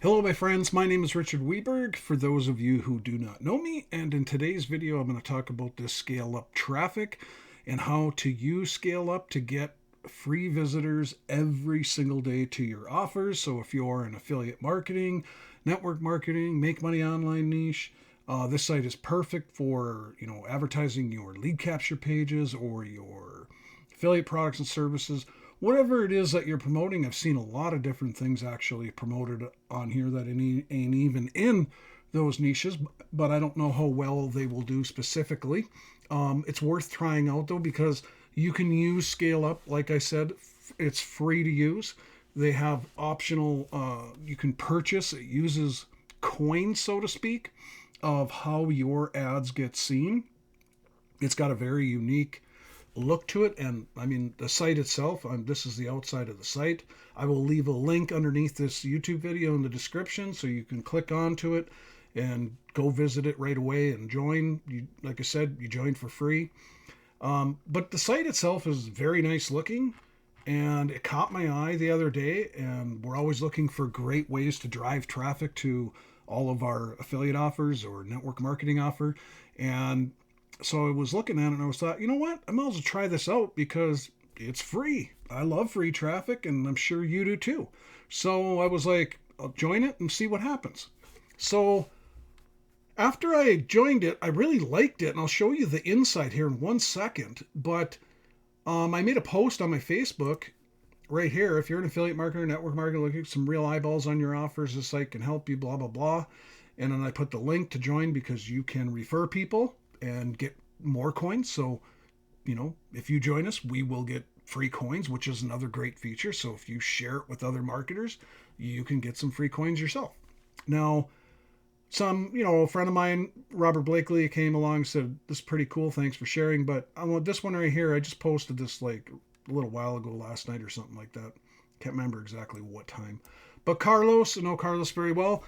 Hello, my friends. My name is Richard Weberg, for those of you who do not know me. And in today's video, I'm going to talk about this Scale Up traffic and how to use Scale Up to get free visitors every single day to your offers. So if you're in affiliate marketing, network marketing, make money online niche, this site is perfect for advertising your lead capture pages or your affiliate products and services, whatever it is that you're promoting. I've seen a lot of different things actually promoted on here that ain't even in those niches, but I don't know how well they will do specifically. It's worth trying out though, because you can use Scale Up. Like I said, it's free to use. They have optional, you can purchase. It uses coins, so to speak, of how your ads get seen. It's got a very unique look to it. And I mean, the site itself, this is the outside of the site. I will leave a link underneath this YouTube video in the description so you can click onto it and go visit it right away and join. Like I said, you join for free. But the site itself is very nice looking, and it caught my eye the other day. And we're always looking for great ways to drive traffic to all of our affiliate offers or network marketing offer. And so I was looking at it and I was thought, you know what? I might as well try this out because it's free. I love free traffic, and I'm sure you do too. So I was like, I'll join it and see what happens. So after I joined it, I really liked it, and I'll show you the inside here in 1 second. But I made a post on my Facebook right here. If you're an affiliate marketer, network marketer, looking at some real eyeballs on your offers, this site can help you, blah, blah, blah. And then I put the link to join because you can refer people and get more coins. So, if you join us, we will get free coins, which is another great feature. So if you share it with other marketers, you can get some free coins yourself. Now, a friend of mine, Robert Blakely, came along and said, "This is pretty cool. Thanks for sharing." But I want this one right here. I just posted this like a little while ago, last night or something like that. Can't remember exactly what time. But Carlos, I know Carlos very well.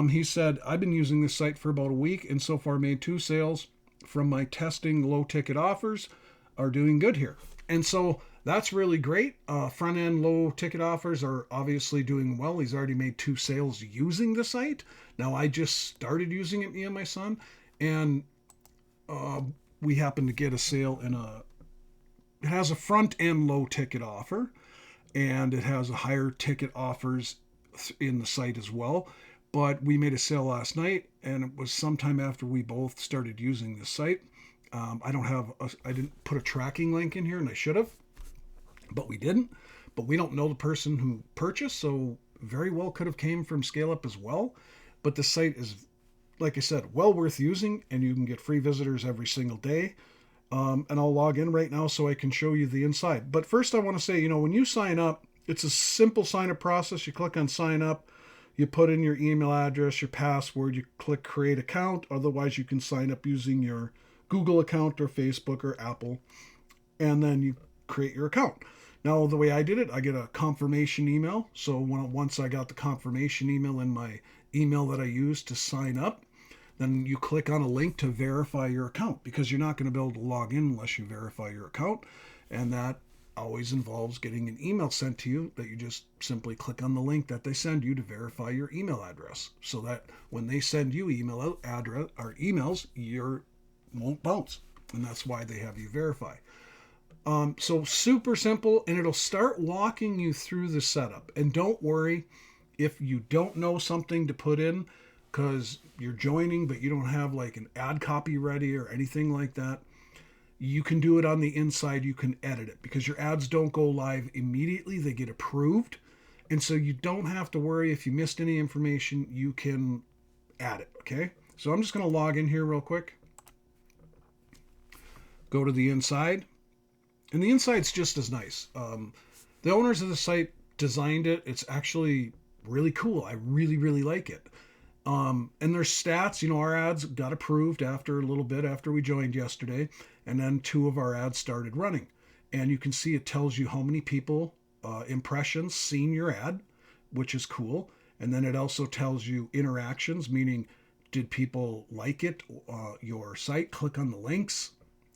He said, "I've been using this site for about a week and so far made 2 sales from my testing low ticket offers. Are doing good here." And so that's really great. Front end low ticket offers are obviously doing well. He's already made 2 sales using the site. Now I just started using it, me and my son, and we happened to get a sale it has a front end low ticket offer, and it has a higher ticket offers in the site as well. But we made a sale last night, and it was sometime after we both started using the site. I didn't put a tracking link in here, and I should have, but we didn't. But we don't know the person who purchased, so very well could have came from Scale Up as well. But the site is, like I said, well worth using, and you can get free visitors every single day. And I'll log in right now so I can show you the inside. But first I want to say, when you sign up, it's a simple sign up process. You click on sign up, you put in your email address, your password, you click create account. Otherwise, you can sign up using your Google account or Facebook or Apple, and then you create your account. Now, the way I did it, I get a confirmation email. So once I got the confirmation email in my email that I used to sign up, then you click on a link to verify your account, because you're not going to be able to log in unless you verify your account. And that always involves getting an email sent to you that you just simply click on the link that they send you to verify your email address, so that when they send you email address or emails, your won't bounce. And that's why they have you verify. So super simple, and it'll start walking you through the setup. And don't worry if you don't know something to put in, because you're joining but you don't have like an ad copy ready or anything like that. You can do it on the inside. You can edit it, because your ads don't go live immediately. They get approved. And so you don't have to worry if you missed any information. You can add it. Okay. So I'm just going to log in here real quick. Go to the inside. And the inside's just as nice. The owners of the site designed it. It's actually really cool. I really, really like it. And there's stats. Our ads got approved after a little bit after we joined yesterday, and then 2 of our ads started running. And you can see it tells you how many people, impressions, seen your ad, which is cool. And then it also tells you interactions, meaning did people like it, your site, click on the links.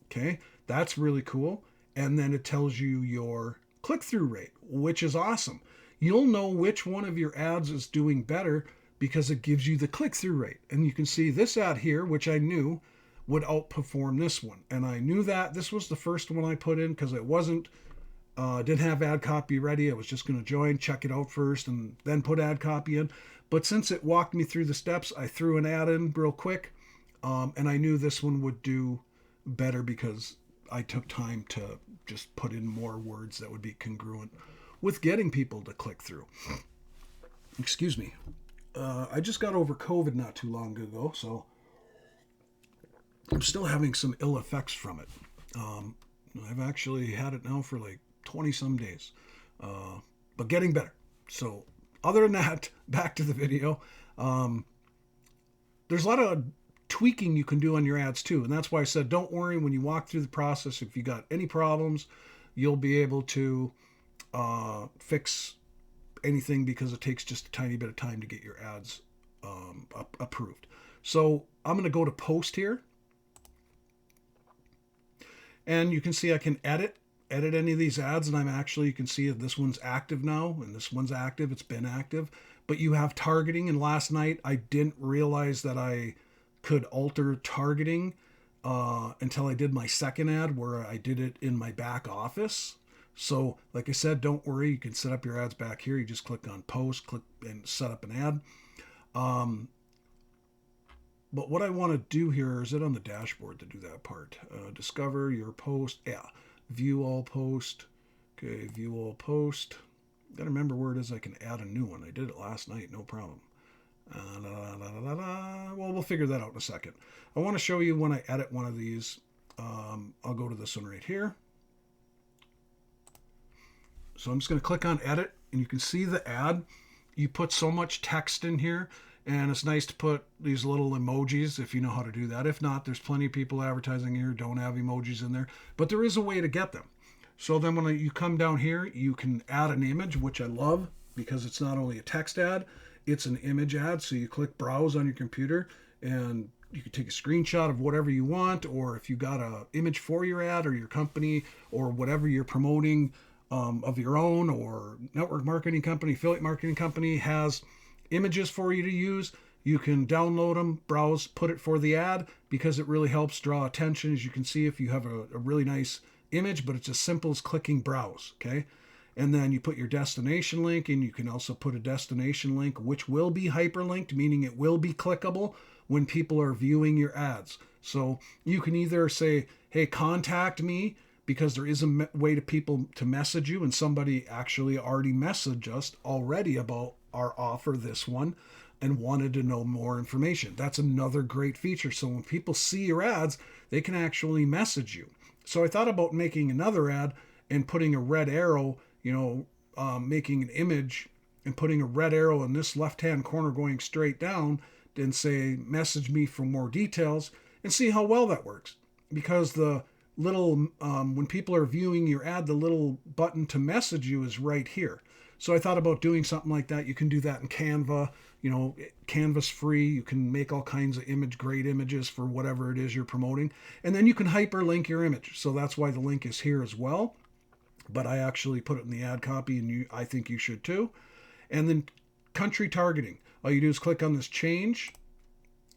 Okay, that's really cool. And then it tells you your click-through rate, which is awesome. you'll know which one of your ads is doing better because it gives you the click-through rate. And you can see this ad here, which I knew would outperform this one. And I knew that this was the first one I put in because it didn't have ad copy ready. I was just going to join, check it out first, and then put ad copy in. But since it walked me through the steps, I threw an ad in real quick. And I knew this one would do better because I took time to just put in more words that would be congruent with getting people to click through. Excuse me. I just got over COVID not too long ago, so I'm still having some ill effects from it. I've actually had it now for like 20 some days, but getting better. So other than that, back to the video. There's a lot of tweaking you can do on your ads too. And that's why I said, don't worry when you walk through the process. If you got any problems, you'll be able to fix anything because it takes just a tiny bit of time to get your ads approved. So I'm going to go to post here. And you can see I can edit any of these ads. And you can see that this one's active now and this one's active. It's been active. But you have targeting. And last night I didn't realize that I could alter targeting until I did my second ad where I did it in my back office. So like I said, don't worry, you can set up your ads back here. You just click on post, click and set up an ad. But what I want to do here is it on the dashboard to do that part. Discover your post. Yeah, view all post. Okay, view all post. Got to remember where it is I can add a new one. I did it last night, no problem. Well, we'll figure that out in a second. I want to show you when I edit one of these. I'll go to this one right here. So I'm just going to click on edit, and you can see the ad. You put so much text in here, and it's nice to put these little emojis if you know how to do that. If not, there's plenty of people advertising here who don't have emojis in there, but there is a way to get them. So then when you come down here, you can add an image, which I love because it's not only a text ad, it's an image ad. So you click browse on your computer and you can take a screenshot of whatever you want, or if you got an image for your ad or your company or whatever you're promoting of your own, or network marketing company, affiliate marketing company has images for you to use, you can download them, browse, put it for the ad because it really helps draw attention. As you can see, if you have a really nice image, but it's as simple as clicking browse, okay? And then you put your destination link, and you can also put a destination link which will be hyperlinked, meaning it will be clickable when people are viewing your ads. So you can either say, hey, contact me, because there is a way to people to message you, and somebody actually already messaged us already about our offer, this one, and wanted to know more information. That's another great feature. So when people see your ads, they can actually message you. So I thought about making another ad and putting a red arrow, making an image and putting a red arrow in this left-hand corner going straight down and say, message me for more details, and see how well that works. Because the little, when people are viewing your ad, the little button to message you is right here. So I thought about doing something like that. You can do that in Canva. Canva's free. You can make all kinds of great images for whatever it is you're promoting. And then you can hyperlink your image. So that's why the link is here as well. But I actually put it in the ad copy, and I think you should too. And then country targeting. All you do is click on this change,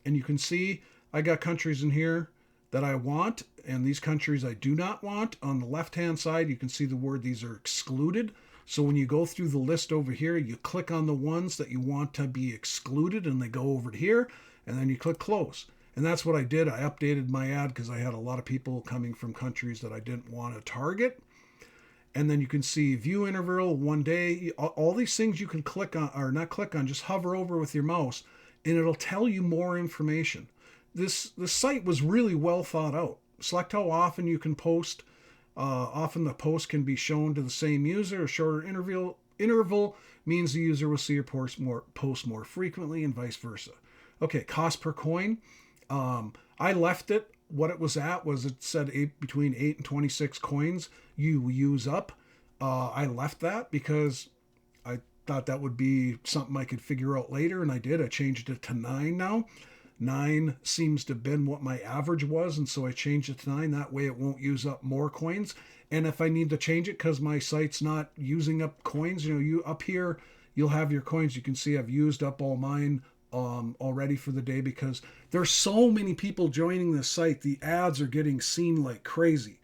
and you can see I got countries in here that I want, and these countries I do not want. On the left-hand side, you can see the word these are excluded. So when you go through the list over here, you click on the ones that you want to be excluded, and they go over to here, and then you click close. And that's what I did. I updated my ad because I had a lot of people coming from countries that I didn't want to target. And then you can see view interval, 1 day, all these things you can click on, or not click on, just hover over with your mouse, and it'll tell you more information. This site was really well thought out. Select how often you can post. Often the post can be shown to the same user. A shorter interval means the user will see your post more frequently, and vice versa. Okay, cost per coin. I left it. What it was at was it said between 8 and 26 coins you use up. I left that because I thought that would be something I could figure out later, and I did. I changed it to 9 now. 9 seems to have been what my average was, and so I changed it to 9. That way it won't use up more coins. And if I need to change it because my site's not using up coins, you up here, you'll have your coins. You can see I've used up all mine already for the day because there's so many people joining this site. The ads are getting seen like crazy.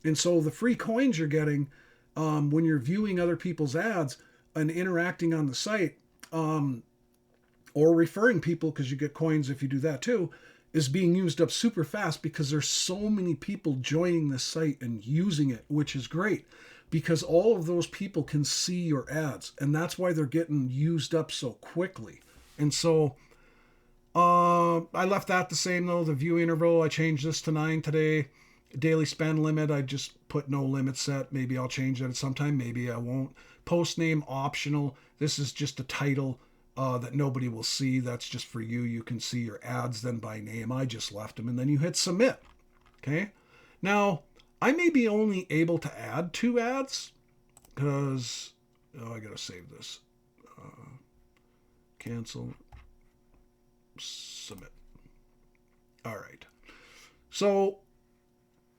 And so the free coins you're getting when you're viewing other people's ads and interacting on the site, or referring people, because you get coins if you do that too, is being used up super fast because there's so many people joining this site and using it, which is great because all of those people can see your ads, and that's why they're getting used up so quickly. And so I left that the same though. The view interval, I changed this to 9 today. Daily spend limit, I just put no limit set. Maybe I'll change that at some time, maybe I won't. Post name optional. This is just a title that nobody will see. That's just for you. You can see your ads then by name. I just left them, and then you hit submit. Okay. Now, I may be only able to add 2 ads because, I got to save this. Cancel. Submit. All right. So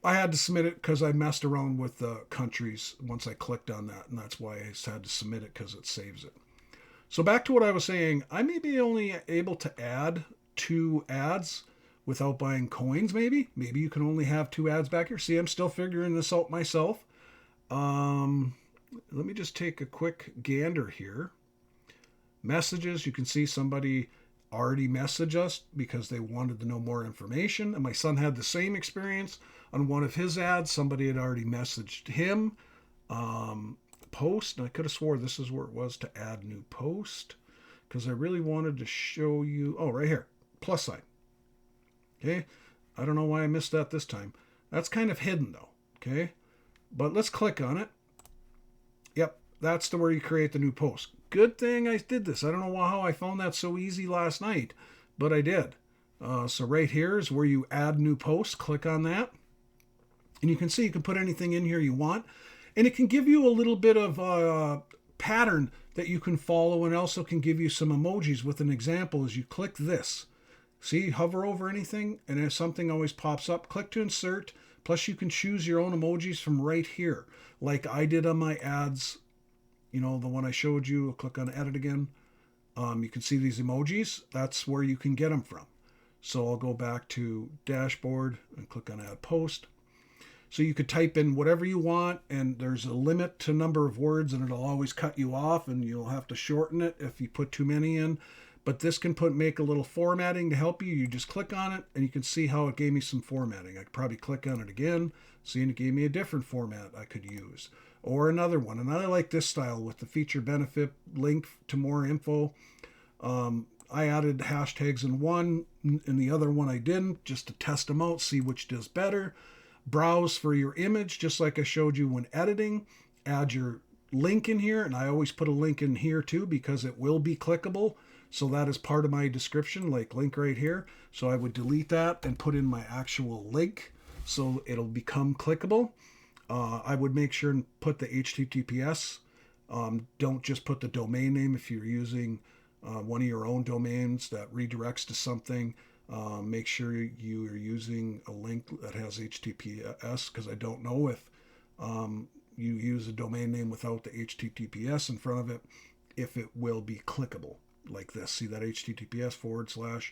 I had to submit it because I messed around with the countries once I clicked on that, and that's why I had to submit it because it saves it. So back to what I was saying, I may be only able to add 2 ads without buying coins, maybe. Maybe you can only have 2 ads back here. See, I'm still figuring this out myself. Let me just take a quick gander here. Messages, you can see somebody already messaged us because they wanted to know more information. And my son had the same experience on one of his ads. Somebody had already messaged him. Post, and I could have swore this is where it was to add new post because I really wanted to show you. Oh, right here, plus sign. Okay, I don't know why I missed that this time. That's kind of hidden though. Okay, but let's click on it. Yep, that's the where you create the new post. Good thing I did this. I don't know how I found that so easy last night, but I did. So right here is where you add new post. Click on that, and you can see you can put anything in here you want. And it can give you a little bit of a pattern that you can follow, and also can give you some emojis with an example as you click this. See, hover over anything, and if something always pops up, click to insert. Plus, you can choose your own emojis from right here, like I did on my ads. The one I showed you. I'll click on edit again. You can see these emojis. That's where you can get them from. So I'll go back to dashboard and click on add post. So you could type in whatever you want, and there's a limit to number of words, and it'll always cut you off, and you'll have to shorten it if you put too many in. But this can make a little formatting to help you. You just click on it, and you can see how it gave me some formatting. I could probably click on it again, see, and it gave me a different format I could use. Or another one. And I like this style with the feature benefit link to more info. I added hashtags in one, and the other one I didn't, just to test them out, see which does better. Browse for your image, just like I showed you when editing. Add your link in here, and I always put a link in here too because it will be clickable. So that is part of my description, like link right here. So I would delete that and put in my actual link so it'll become clickable. I would make sure and put the HTTPS. Don't just put the domain name if you're using one of your own domains that redirects to something. Make sure you are using a link that has HTTPS, because I don't know if you use a domain name without the HTTPS in front of it, if it will be clickable like this. See that HTTPS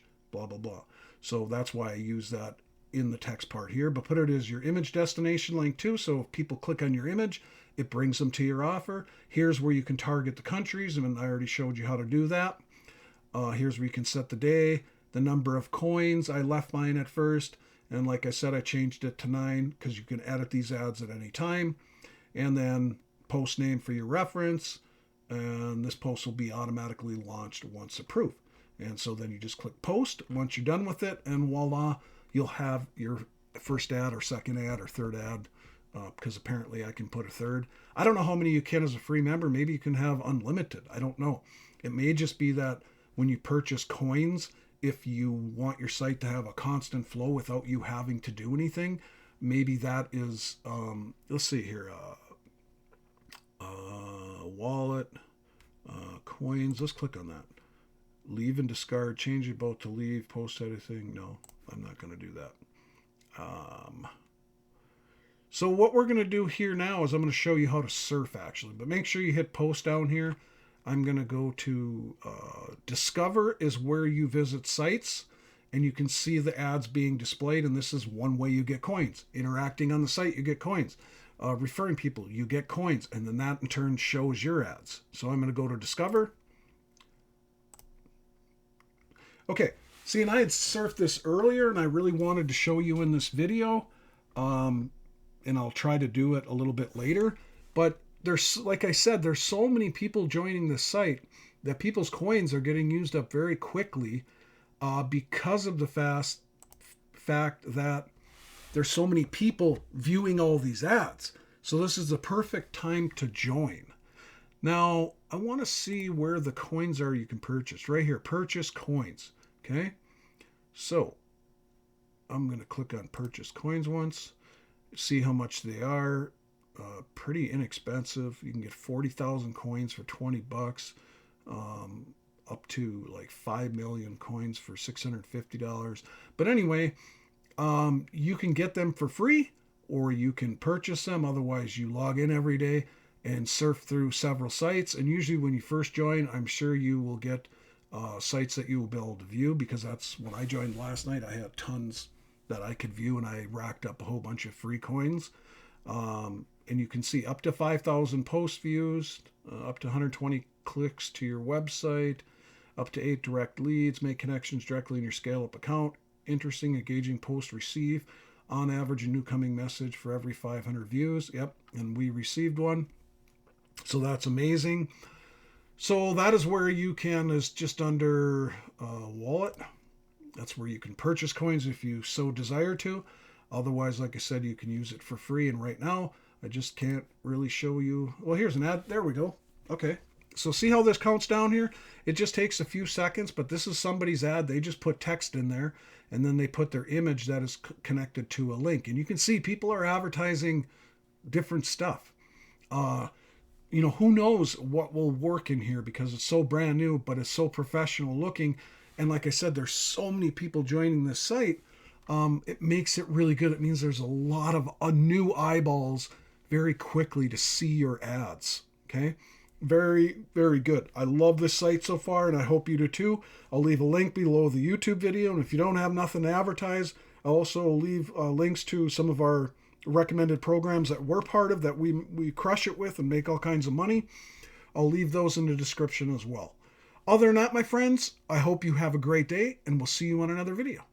/ blah, blah, blah. So that's why I use that in the text part here, but put it as your image destination link too. So if people click on your image, it brings them to your offer. Here's where you can target the countries, and I already showed you how to do that. Here's where you can set the day, the number of coins. I left mine at first, and like I said, I changed it to 9 because you can edit these ads at any time. And then post name for your reference, and this post will be automatically launched once approved. And so then you just click post once you're done with it, and voila, you'll have your first ad or second ad or third ad, because apparently I can put a third. I don't know how many you can as a free member. Maybe you can have unlimited. I don't know. It may just be that when you purchase coins, if you want your site to have a constant flow without you having to do anything, maybe that is, let's see here, wallet, coins. Let's click on that. Leave and discard, change your boat to leave, post anything. No, I'm not going to do that. So what we're going to do here now is I'm going to show you how to surf actually, but make sure you hit post down here. I'm going to go to Discover is where you visit sites, and you can see the ads being displayed, and this is one way you get coins. Interacting on the site, you get coins. Referring people, you get coins, and then that in turn shows your ads. So I'm going to go to Discover. Okay, see, and I had surfed this earlier, and I really wanted to show you in this video, and I'll try to do it a little bit later, but there's, like I said, there's so many people joining this site that people's coins are getting used up very quickly because of the fact that there's so many people viewing all these ads. So this is the perfect time to join. Now, I want to see where the coins are you can purchase. Right here, purchase coins. Okay, so I'm going to click on purchase coins once, see how much they are. Pretty inexpensive. You can get 40,000 coins for 20 bucks, up to like 5 million coins for $650. But anyway, you can get them for free, or you can purchase them. Otherwise, you log in every day and surf through several sites. And usually when you first join, I'm sure you will get sites that you will be able to view, because that's when I joined last night. I had tons that I could view, and I racked up a whole bunch of free coins. And you can see up to 5,000 post views, up to 120 clicks to your website, up to 8 direct leads, make connections directly in your Scalelup account, interesting, engaging post receive, on average a new coming message for every 500 views. Yep, and we received one. So that's amazing. So that is where you can, is just under wallet. That's where you can purchase coins if you so desire to. Otherwise, like I said, you can use it for free. And right now, I just can't really show you. Well, here's an ad. There we go. Okay. So see how this counts down here? It just takes a few seconds, but this is somebody's ad. They just put text in there, and then they put their image that is connected to a link. And you can see people are advertising different stuff. Who knows what will work in here, because it's so brand new, but it's so professional looking. And like I said, there's so many people joining this site. It makes it really good. It means there's a lot of new eyeballs very quickly to see your ads. Okay, very, very good. I love this site so far, and I hope you do too. I'll leave a link below the YouTube video, and if you don't have nothing to advertise, I'll also leave links to some of our recommended programs that we're part of, that we crush it with and make all kinds of money. I'll leave those in the description as well. Other than that, my friends, I hope you have a great day, and we'll see you on another video.